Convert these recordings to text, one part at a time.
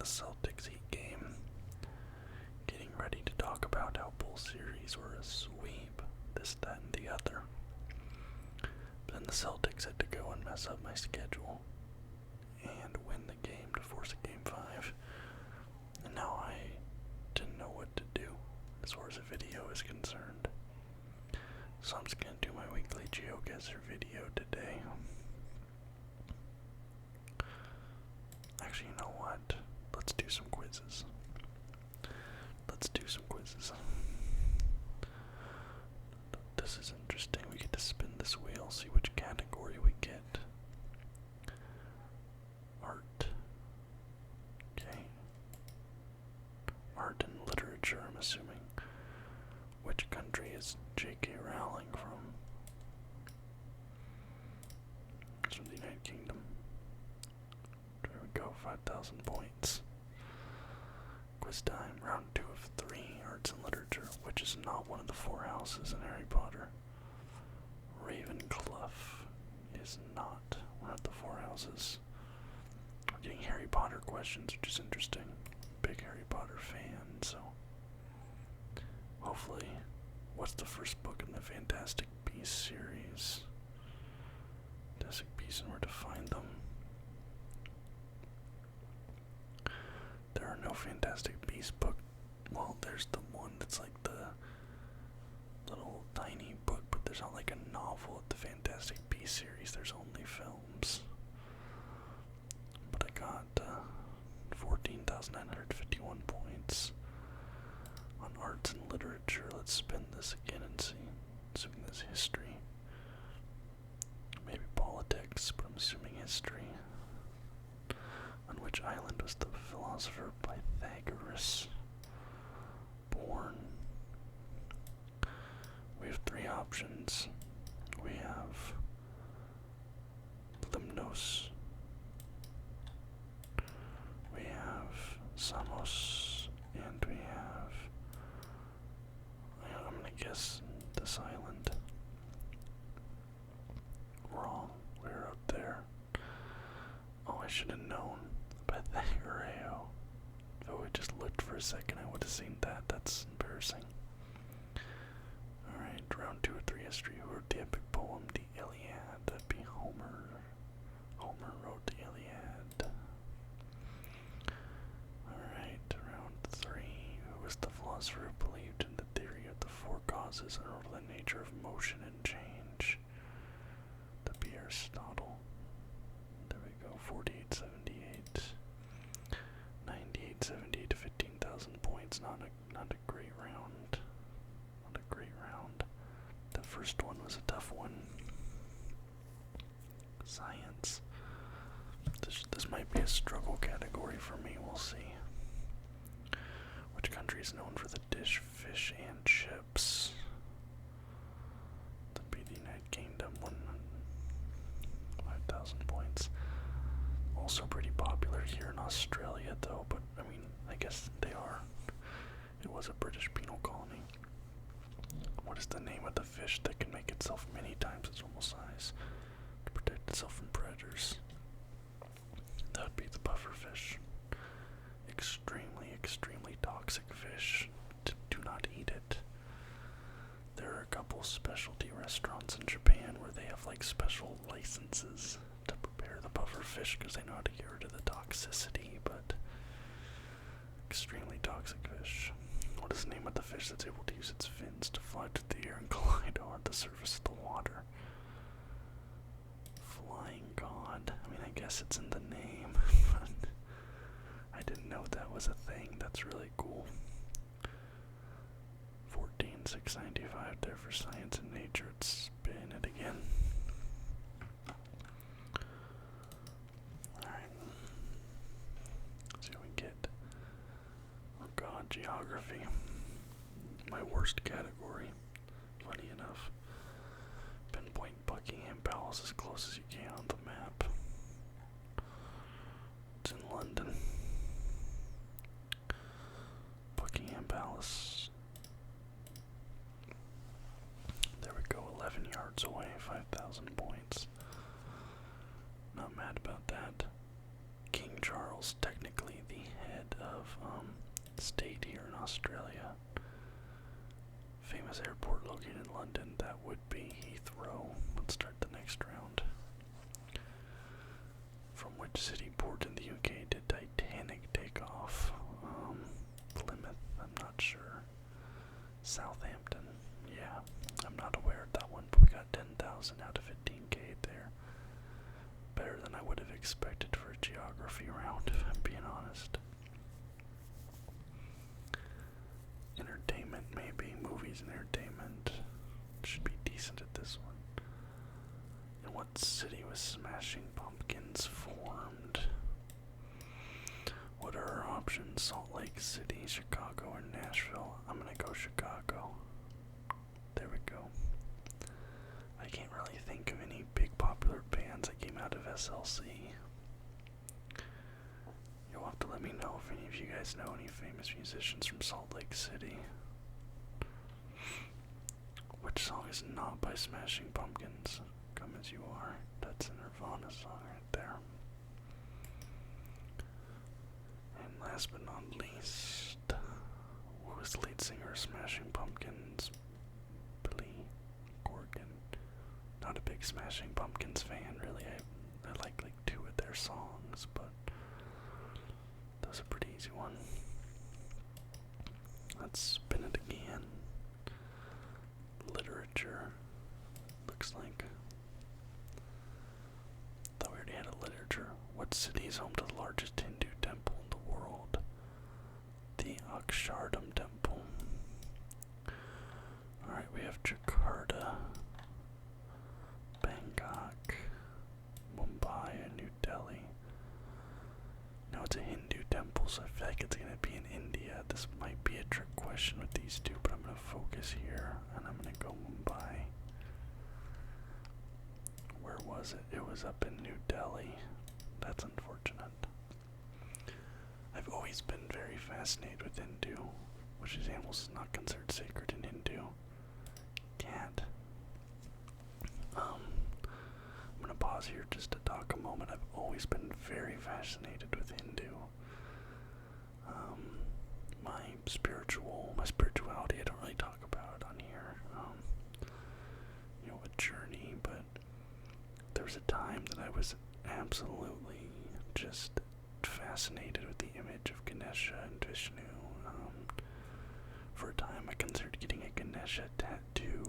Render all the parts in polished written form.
the Celtics Heat game. Getting ready to talk about how both series were a sweep, this, that, and the other. But then the Celtics had to go and mess up my schedule and win the game to force a game 5. And now I didn't know what to do as far as a video is concerned. So I'm just going to do my weekly GeoGuessr video today. Actually, you know what? Let's do some quizzes. This is interesting. We get to spin this wheel, see which category we get. Art. Okay. Art and literature, I'm assuming. Which country is J.K. Rowling from? It's from the United Kingdom. There we go, 5,000 points. Quiz time, round 2 of 3, arts and literature, which is not one of the 4 houses in Harry Potter. Ravenclaw is not one of the 4 houses. We're getting Harry Potter questions, which is interesting. Big Harry Potter fan, so hopefully, what's the first book in the Fantastic Beasts series? Fantastic Beasts and where to find them. There are no Fantastic Beasts book. Well, there's the one that's like the little tiny book, but there's not like a novel of the Fantastic Beasts series. There's only films. But I got 14,951 points on arts and literature. Let's spin this again and see. Assuming this history. Maybe politics, but I'm assuming history. On which island was the philosopher Pythagoras born? We have 3 options. We have Lemnos. We have Samos. And we have... I'm gonna guess this island. Wrong. We're up there. Oh, I should have known. Pythagorean. If I would just looked for a second, I would have seen that. That's embarrassing. Alright, round 2 of 3 history. Who wrote the epic poem, The Iliad? That'd be Homer. Homer wrote the Iliad. Alright, round 3. Who was the philosopher who believed in the theory of the 4 causes and over the nature of motion and change? That'd be Aristotle. There we go, 4878. 9878 to 15,000 points. Not a great round. Not a great round. The first one was a tough one. Science. This might be a struggle category for me, we'll see. Which country is known for the dish, fish, and chips? That'd be the United Kingdom. 5,000 points. Also pretty popular here in Australia, though, but I mean, I guess they are. It was a British penal colony. What is the name of the fish that can make itself many times its normal size to protect itself from predators? That would be the pufferfish. Extremely, extremely toxic fish. Do not eat it. There are a couple specialty restaurants in Japan where they have like special licenses to prepare the pufferfish because they know how to get rid of the toxicity, but extremely toxic fish. What is the name of the fish that's able to use its fins to fly through the air and glide on the surface of the water? Flying God. I mean, I guess it's in the name, but I didn't know that was a thing. That's really cool. 14,695 there for science and nature. Let's spin it again. Alright. Let's see what we get. Oh god, geography. My worst category. Funny enough. Pinpoint Buckingham Palace as close as you can on the map. It's in London. Buckingham Palace. There we go, 11 yards away, 5,000 points. Not mad about that. King Charles, technically the head of state here in Australia. Famous airport located in London, that would be Heathrow. Let's start the next round. From which city port in the UK did Titanic take off? Plymouth, I'm not sure. Southampton, yeah, I'm not aware of that one, but we got 10,000 out of 15k there. Better than I would have expected for a geography round, if I'm being honest. Entertainment, maybe. Movies and entertainment. Should be decent at this one. In what city was Smashing Pumpkins formed? What are our options? Salt Lake City, Chicago, or Nashville? I'm gonna go Chicago. There we go. I can't really think of any big popular bands that came out of SLC. You'll have to let me know if any of you guys know any famous musicians from Salt Lake City. Which song is not by Smashing Pumpkins? Come As You Are. That's a Nirvana song right there. And last but not least, who was the lead singer of Smashing Pumpkins? Billy Corgan. Not a big Smashing Pumpkins fan, really. I like two of their songs, but that was a pretty easy one. Let's spin it again. Literature. Looks like. Thought we already had a literature. What city is home to the largest Hindu temple in the world? The Akshardham Temple. Alright, we have Jakarta, Bangkok, Mumbai, and New Delhi. Now it's a Hindu temple, so I feel like it's going to be in India. This might be a trick question with these two, but I'm going to focus here, and I'm going to go Mumbai. Where was it? It was up in New Delhi. That's unfortunate. I've always been very fascinated with Hindu, which is animals is not considered sacred in Hindu. Cat. I'm gonna pause here just to talk a moment. I've always been very fascinated with Hindu. My spirituality, I don't really talk about on here. A journey, but there was a time that I was absolutely just fascinated with the image of Ganesha and Vishnu. For a time, I considered getting a Ganesha tattoo.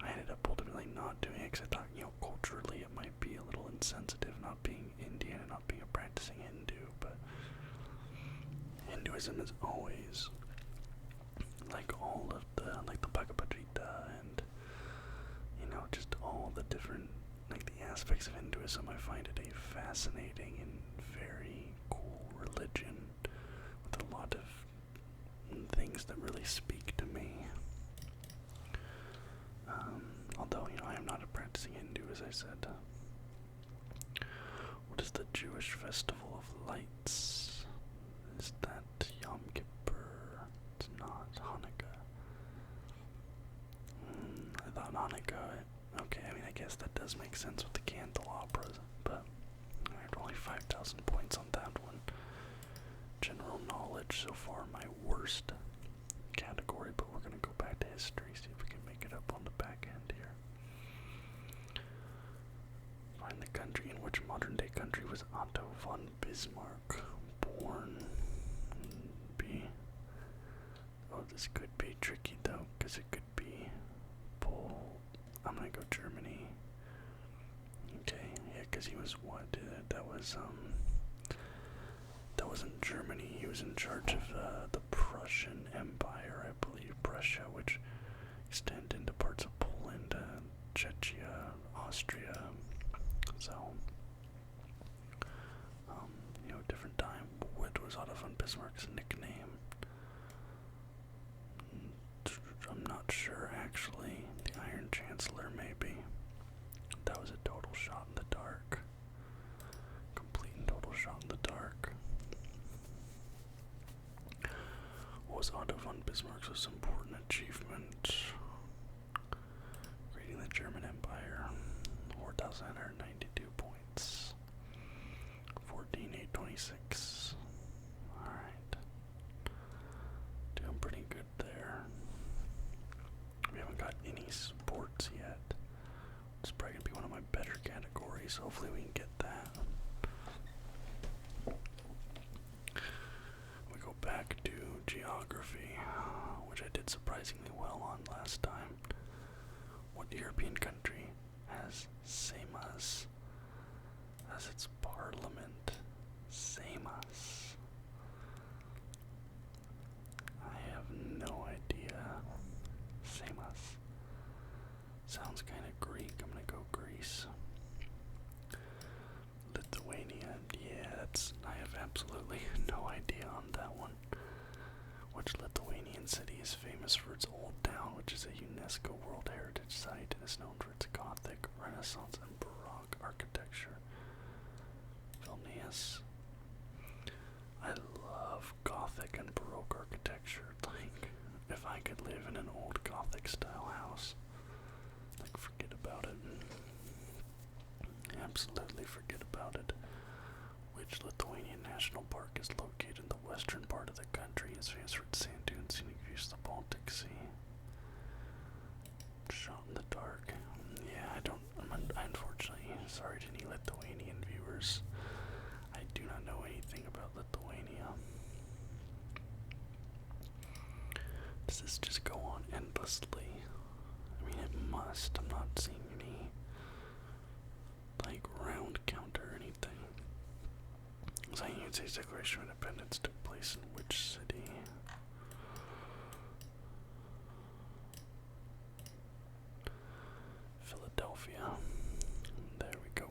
I ended up ultimately not doing it because I thought, culturally it might be a little insensitive not being Indian and not being a practicing Hindu, but Hinduism is always, like all of the Bhagavad Gita and, just all the different, the aspects of Hinduism, I find it a fascinating and very cool religion with a lot of things that really speak to me. Although, I am not a practicing Hindu, as I said. What is the Jewish festival of lights? Is that Yom Kippur? It's not. Hanukkah. I thought Hanukkah. Okay, I guess that does make sense with the candelabras, but I had only 5,000 points on that one. General knowledge so far, my worst category, but we're going to go back to history, see if we can make it up on the back end here. Find the country. In which modern day country was Otto von Bismarck born? This could be tricky though, because it could be I'm gonna go Germany. Okay, yeah, because he was what? That wasn't Germany. He was in charge of the Prussian Empire, I believe. Prussia, which extended into parts of Poland, Czechia, Austria. So, different time. What was Otto von Bismarck's nickname? I'm not sure, actually. The Iron Chancellor, maybe. That was a total shot in the dark. Complete and total shot in the dark. What was Otto von Bismarck's most important achievement? Creating the German Empire. 4,992 points. 14,826. so hopefully we can get that. We go back to geography, which I did surprisingly well on last time. What European country has Seimas as its parliament? Seimas. I have no idea. Seimas. Sounds kind of Greek. I'm gonna go Greece. Lithuania. Yeah, I have absolutely no idea on that one. Which Lithuanian city is famous for its old town, which is a UNESCO World Heritage Site and is known for its Gothic, Renaissance, and Baroque architecture? Vilnius. I love Gothic and Baroque architecture. Like, if I could live in an old Gothic style house, like, forget about it. Absolutely forget about it. Which Lithuanian national park is located in the western part of the country? Is famous for its sand dunes, scenic views of the Baltic Sea. Shot in the dark. Yeah, I unfortunately, sorry to any Lithuanian viewers. I do not know anything about Lithuania. Does this just go on endlessly? I mean, it must. I'm not seeing any, like, round count or anything. The United States Declaration of Independence took place in which city? Philadelphia. There we go.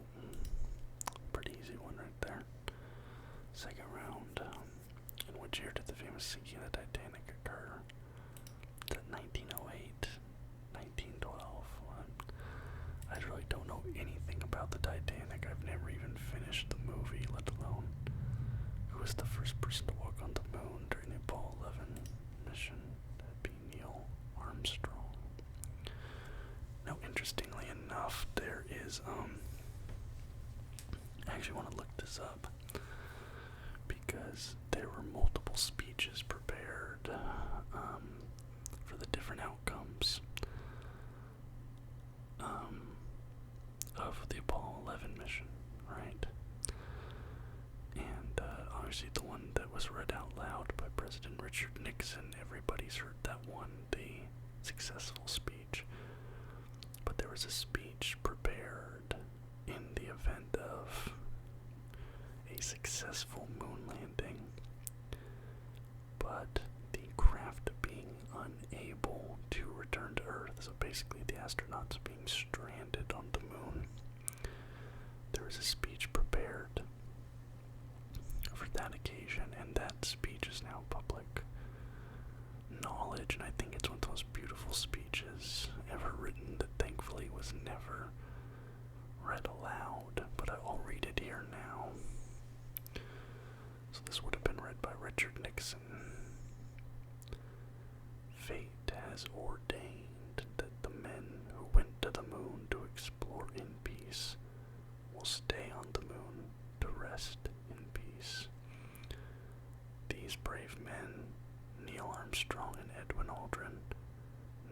Pretty easy one right there. Second round. In which year did the famous sinking of the Titanic occur? Is that 1908? 1912? I really don't know anything about the Titanic. I've never even finished the movie, let alone who was the first person to walk on the moon during the Apollo 11 mission. That'd be Neil Armstrong. Now, interestingly enough, there is, I actually want to look this up because there were multiple speeches prepared for the different outcomes of the Apollo 11 mission, right? And obviously the one that was read out loud by President Richard Nixon, everybody's heard that one, the successful speech. But there was a speech prepared in the event of a successful moon landing, but the craft being unable to return to Earth, so basically the astronauts being stranded on the moon. There was a speech prepared for that occasion, and that speech is now public knowledge, and I think it's one of the most beautiful speeches ever written that thankfully was never read aloud, but I'll read it here now. So this would have been read by Richard Nixon. Fate has ordained that the men who went to the moon to explore in peace will stay on the moon to rest in peace. These brave men, Neil Armstrong and Edwin Aldrin,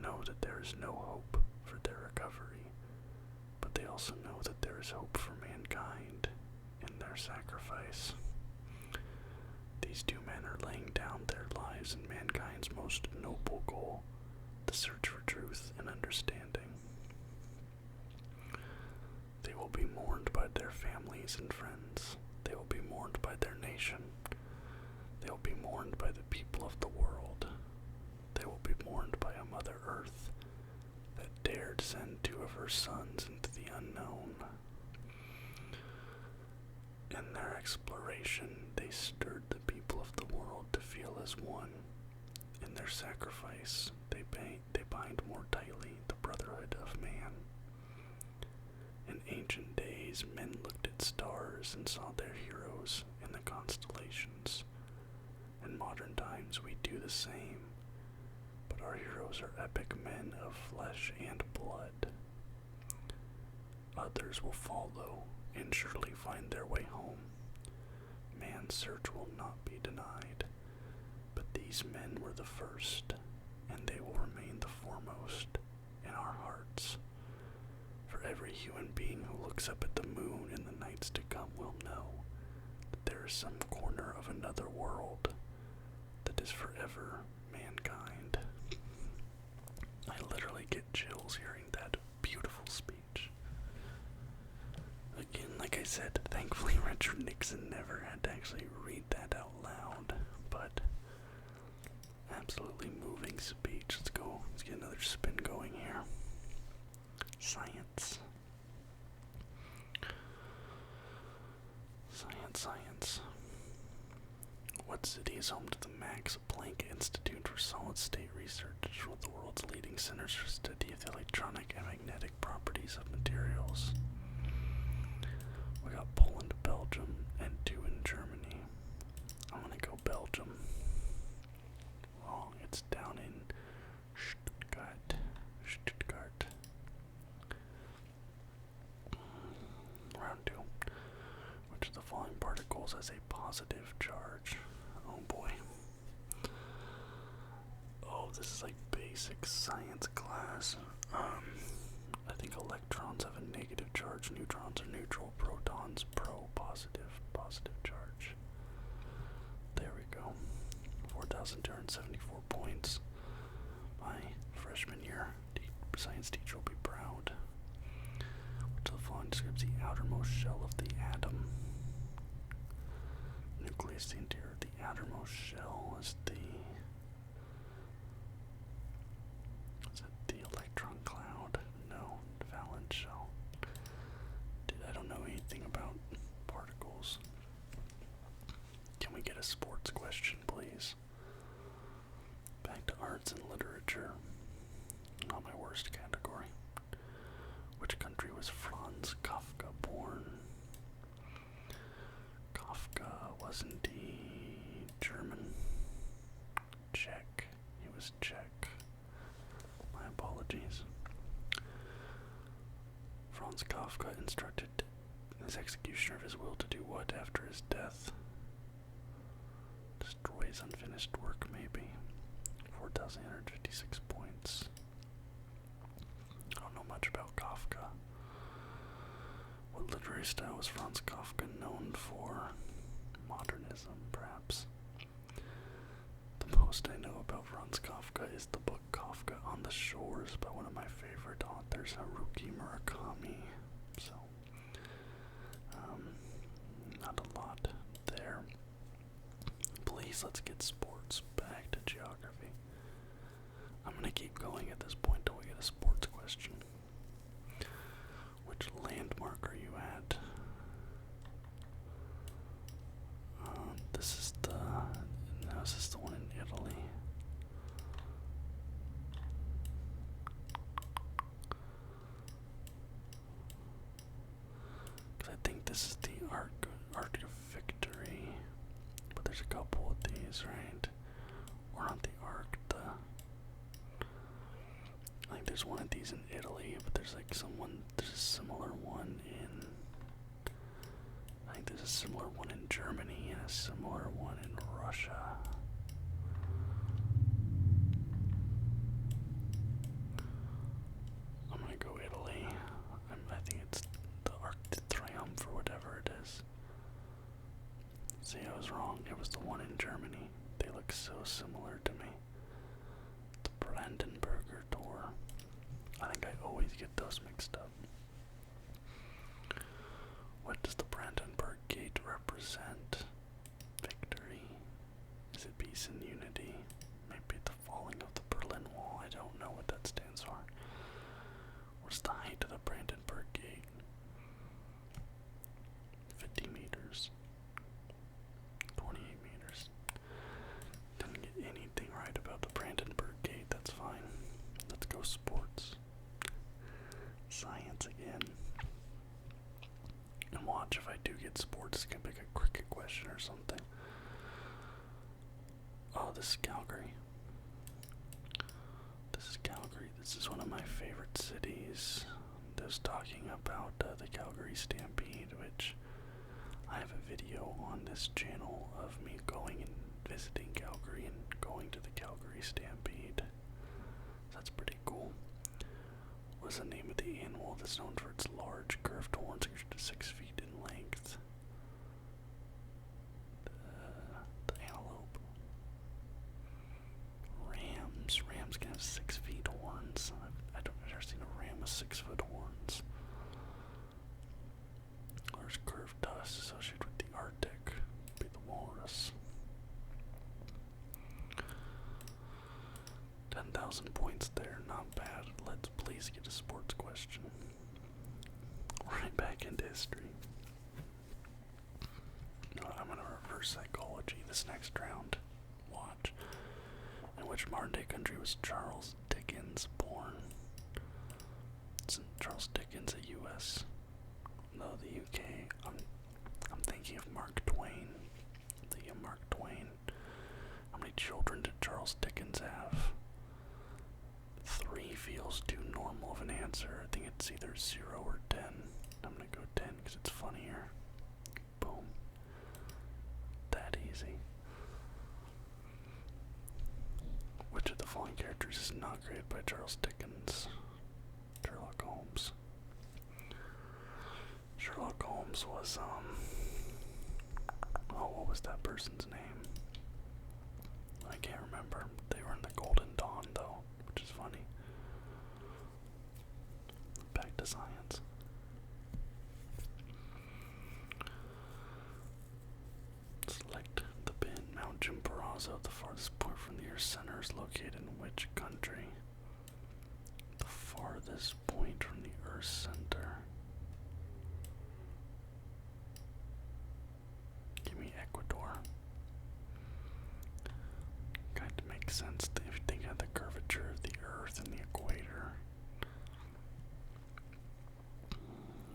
know that there is no hope for their recovery, but they also know that there is hope for mankind in their sacrifice. These two men are laying down their lives in mankind's most noble goal, the search for truth and understanding. They will be mourned by their families and friends. They will be mourned by their nation. They will be mourned by the people of the world. They will be mourned by a Mother Earth that dared send two of her sons into the unknown. In their exploration, they stirred the people of the world to feel as one. In their sacrifice, they bind more tightly the brotherhood of man. In ancient days, men looked at stars and saw their heroes in the constellations. In modern times, we do the same, but our heroes are epic men of flesh and blood. Others will follow and surely find their way home. Man's search will not be denied, but these men were the first, and they will remain the foremost in our hearts. For For every human being who looks up at the moon in the nights to come will know that there is some corner of another world that is forever mankind. I literally get chills hearing that beautiful speech. Again, like I said, thankfully Richard Nixon never had to actually read that out loud, but absolutely moving speech. Let's go. Let's get another spin going here. Science. Science. What city is home to the Max Planck Institute for Solid State Research, one of the world's leading centers for study of the electronic and magnetic properties of materials? We got Poland, Belgium, and 2 in Germany. I'm gonna go Belgium. Wrong, it's down in Stuttgart. Round 2. Which of the following particles has a positive charge? Oh boy. Oh, this is like basic science class. I think electrons have a negative charge, neutrons are neutral, protons positive charge. There we go. 4,274 points. My freshman year science teacher will be proud. Which of the following describes the outermost shell of the atom? Nucleus, the interior of the outermost shell is the electron cloud? No, the valence shell. Dude, I don't know anything about particles. Can we get a sports question, please? Back to arts and literature. Not my worst category. Which country was Franz Kafka born? Kafka wasn't he German? Czech. He was Czech. My apologies. Franz Kafka instructed his executioner of his will to do what after his death? Destroy his unfinished work, maybe. 4,856 points. I don't know much about Kafka. What literary style was Franz Kafka known for? Modernism, perhaps. The most I know about Franz Kafka is the book Kafka on the Shores by one of my favorite authors, Haruki Murakami. So, not a lot there. Please, let's get sports. Back to geography. I'm gonna keep going at this point till we get a sports question. Which landmark are you at? This is the one in Italy. Because I think this is the Arc of Victory. But there's a couple of these, right? Or not the Arc, I think there's one of these in Italy, but there's a similar one in, I think there's a similar one in Germany and a similar one in Russia. I'm gonna go Italy. I think it's the Arc de Triomphe or whatever it is. See, I was wrong. It was the one in Germany. They look so similar to me. The Brandenburger Tor. I think I always get those mixed up. What does the Brandenburg Gate represent? Victory? Is it peace and unity? Maybe the falling of the Berlin Wall. I don't know what that stands for. What's the height of the Brandenburg Gate? 50 meters. 28 meters. Didn't get anything right about the Brandenburg Gate. That's fine. Let's go sports. Science again. And watch if I do get sports, I can pick a cricket question or something. Oh, this is Calgary. This is one of my favorite cities. Just talking about the Calgary Stampede, which I have a video on this channel of me going and visiting Calgary and going to the Calgary Stampede. That's pretty cool. What is the name of the animal that's known for its large curved horns, 6 feet in length? The antelope. Rams. Rams can have 6 feet horns. I've never seen a ram with 6-foot horns. Large curved tusks associated with the Arctic. Be the walrus. 10,000 points there, not bad. Let's please get a sports question. Right back into history. I'm gonna reverse psychology this next round. Watch. In which modern day country was Charles Dickens born? Isn't Charles Dickens a US? No, the UK. I'm thinking of Mark Twain. The Mark Twain. How many children did Charles Dickens have? 3 feels too normal of an answer. I think it's either 0 or 10. I'm gonna go 10 because it's funnier. Boom. That easy. Which of the following characters is not created by Charles Dickens? Sherlock Holmes. Sherlock Holmes was, what was that person's name? I can't remember. They were in the Golden Dawn, though, which is funny. Back to science. Select the pin. Mount Chimborazo, the farthest point from the Earth's center, is located in which country? The farthest point from the Earth's center. Give me Ecuador. Kind of makes sense if you think of the curvature of the Earth and the equator.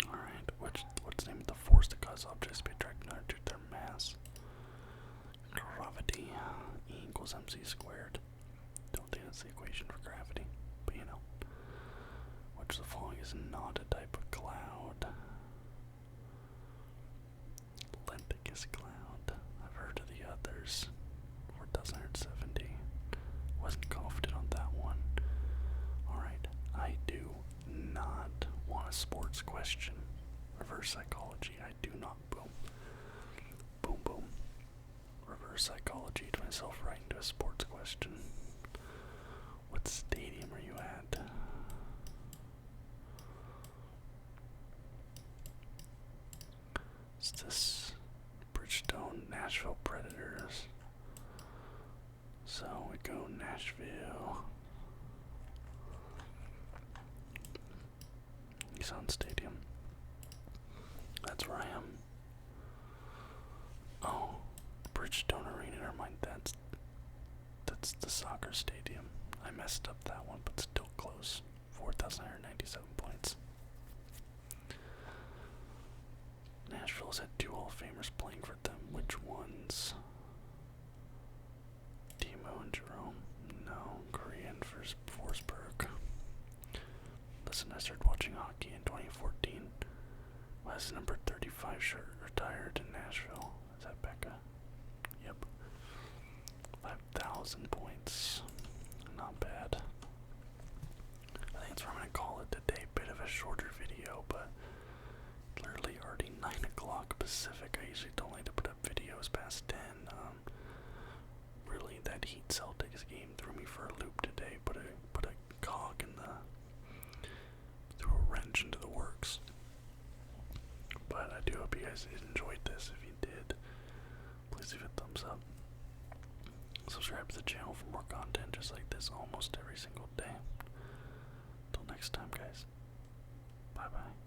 Alright, what's the name of the force that causes objects to be attracted to their mass? Gravity. E equals mc squared. Don't think that's the equation for gravity, but you know. Which of the following is not a type of cloud? Lenticus cloud. I've heard of the others. 4,170. Wasn't confident on that one. Alright, I do not want a sports question. Reverse psychology. I do not. Boom. Boom, boom. Reverse psychology to myself right into a sports question. What stadium are you at? Is this Bridgestone Nashville Predators? So we go Nashville. Nissan Stadium. That's where I am. Oh, Bridgestone Arena. Never mind. That's the soccer stadium. I messed up that one, but still close. 4,197 points. Nashville's had 2 Hall of Famers playing for them. Which ones? Timo and Jerome? No. Korean versus Forsberg. Listen, I started watching hockey in 2014. Last number 35 shirt retired in Nashville. Is that Becca? Yep. 5,000 points. Not bad. I think that's where I'm going to call it today. Bit of a shorter video, but literally already 9 o'clock Pacific. I usually don't like to put up videos past 10. Really, that Heat Celtics game threw me for a loop today. Put a cog in threw a wrench into the works. But I do hope you guys enjoyed this. If you did, please leave a thumbs up. Subscribe to the channel for more content just like this almost every single day. Till next time, guys. Bye bye.